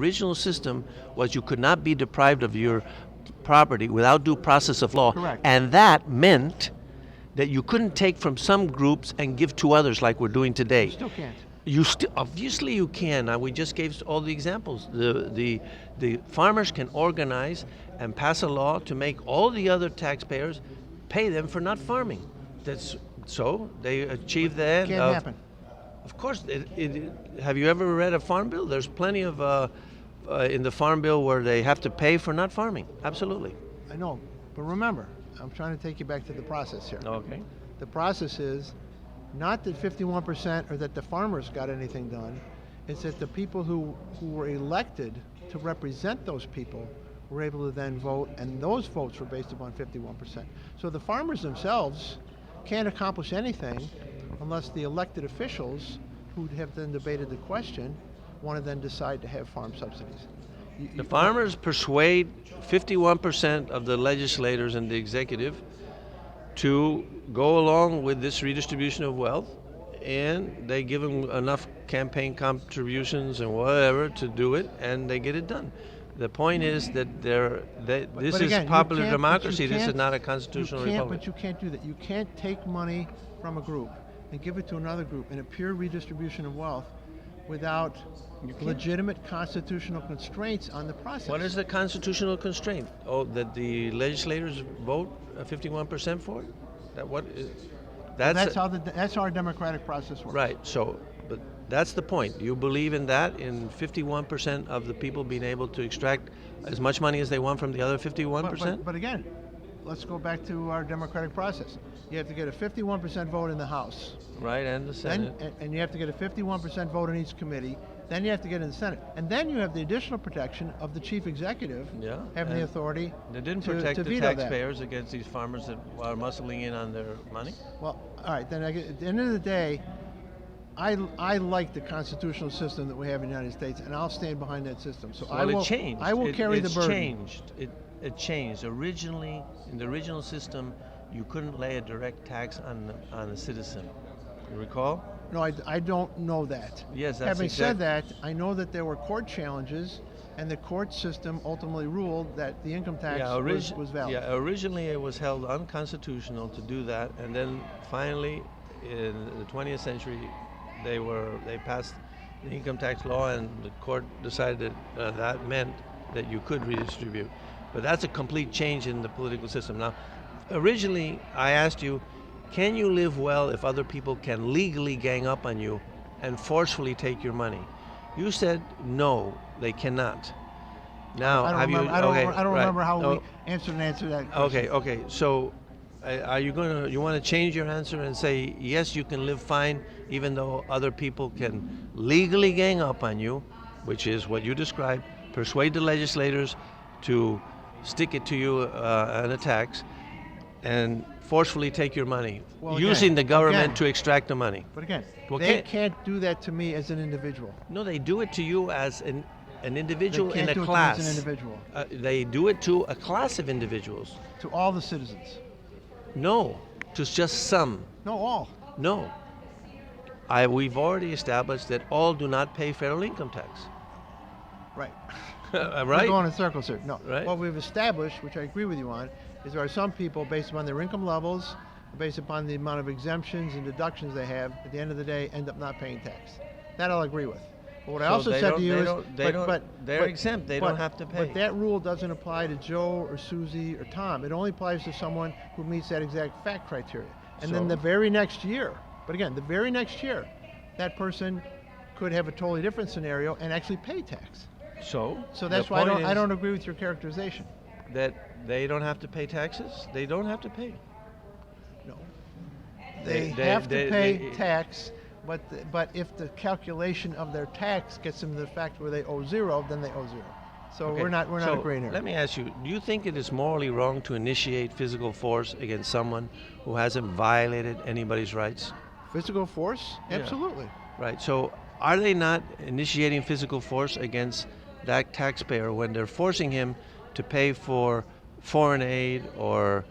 original system was you could not be deprived of your property without due process of law. Correct. And that meant that you couldn't take from some groups and give to others like we're doing today. You still can't. You still, obviously you can. We just gave all the examples. The farmers can organize and pass a law to make all the other taxpayers pay them for not farming. That's so they achieve the end. Can't happen. Of course. Have you ever read a farm bill? There's plenty of in the farm bill where they have to pay for not farming. Absolutely. I know, but remember, I'm trying to take you back to the process here. Okay. The process is not that 51% or that the farmers got anything done. It's that the people who were elected to represent those people were able to then vote, and those votes were based upon 51%. So the farmers themselves can't accomplish anything unless the elected officials who have then debated the question want to then decide to have farm subsidies. The farmers persuade 51% of the legislators and the executive to go along with this redistribution of wealth, and they give them enough campaign contributions and whatever to do it, and they get it done. The point is that this is again, popular democracy. This is not a constitutional republic. But you can't do that. You can't take money from a group and give it to another group in a pure redistribution of wealth without legitimate constitutional constraints on the process. What is the constitutional constraint? Oh, that the legislators vote 51% for it? That's how our democratic process works. Right. So, but that's the point. You believe in that, in 51% of the people being able to extract as much money as they want from the other 51%? But again, let's go back to our democratic process. You have to get a 51% vote in the House. Right, and the Senate. And you have to get a 51% vote in each committee. Then you have to get in the Senate. And then you have the additional protection of the chief executive having the authority They didn't protect the taxpayers against these farmers that are muscling in on their money? Well, all right, then at the end of the day, I like the constitutional system that we have in the United States, and I'll stand behind that system. So it changed. I will carry the burden. It changed. Originally, in the original system, you couldn't lay a direct tax on a citizen. You recall? No, I don't know that. Yes, that's Having said that, I know that there were court challenges, and the court system ultimately ruled that the income tax was valid. Yeah, originally it was held unconstitutional to do that, and then finally, in the 20th century, they passed the income tax law, and the court decided that meant that you could redistribute. But that's a complete change in the political system. Now, originally, I asked you, can you live well if other people can legally gang up on you and forcefully take your money? You said no, they cannot. Now, I don't remember how we answered that question. Okay. So, are you you want to change your answer and say yes, you can live fine, even though other people can legally gang up on you, which is what you described, persuade the legislators to stick it to you in a tax, and forcefully take your money, using the government to extract the money. But again, they can't do that to me as an individual. No, they do it to you as an individual in a class. They can't do it to me as an individual. They do it to a class of individuals. To all the citizens. No, to just some. No, all. No. We've already established that all do not pay federal income tax. Right. Right? We're going in circles here. No. Right. What we've established, which I agree with you on, is there are some people, based upon their income levels, based upon the amount of exemptions and deductions they have, at the end of the day, end up not paying tax. That I'll agree with. But what I also said to you is, they're exempt. They don't have to pay. But that rule doesn't apply to Joe or Susie or Tom. It only applies to someone who meets that exact fact criteria. And then the very next year, but again, the very next year, that person could have a totally different scenario and actually pay tax. So that's why I don't agree with your characterization. That they don't have to pay taxes? They don't have to pay. No. They have to pay tax, but if the calculation of their tax gets them to the fact where they owe zero, then they owe zero. So okay. we're not agreeing here. Let me ask you, do you think it is morally wrong to initiate physical force against someone who hasn't violated anybody's rights? Physical force? Absolutely. Yeah. Right. So are they not initiating physical force against that taxpayer when they're forcing him to pay for foreign aid or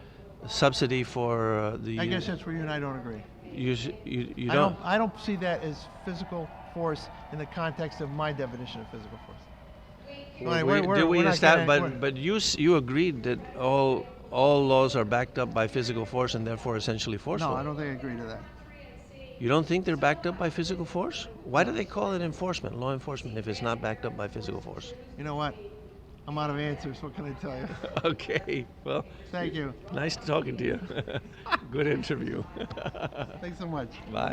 subsidy for the... I guess that's where you and I don't agree. You don't? I don't see that as physical force in the context of my definition of physical force. Right, we're not establish? gonna- But you agreed that all laws are backed up by physical force and therefore essentially forceful. No, I don't think I agree to that. You don't think they're backed up by physical force? Why do they call it enforcement, law enforcement, if it's not backed up by physical force? You know what? I'm out of answers. What can I tell you? Okay, well, Thank you. nice talking to you. Good interview. Thanks so much. Bye.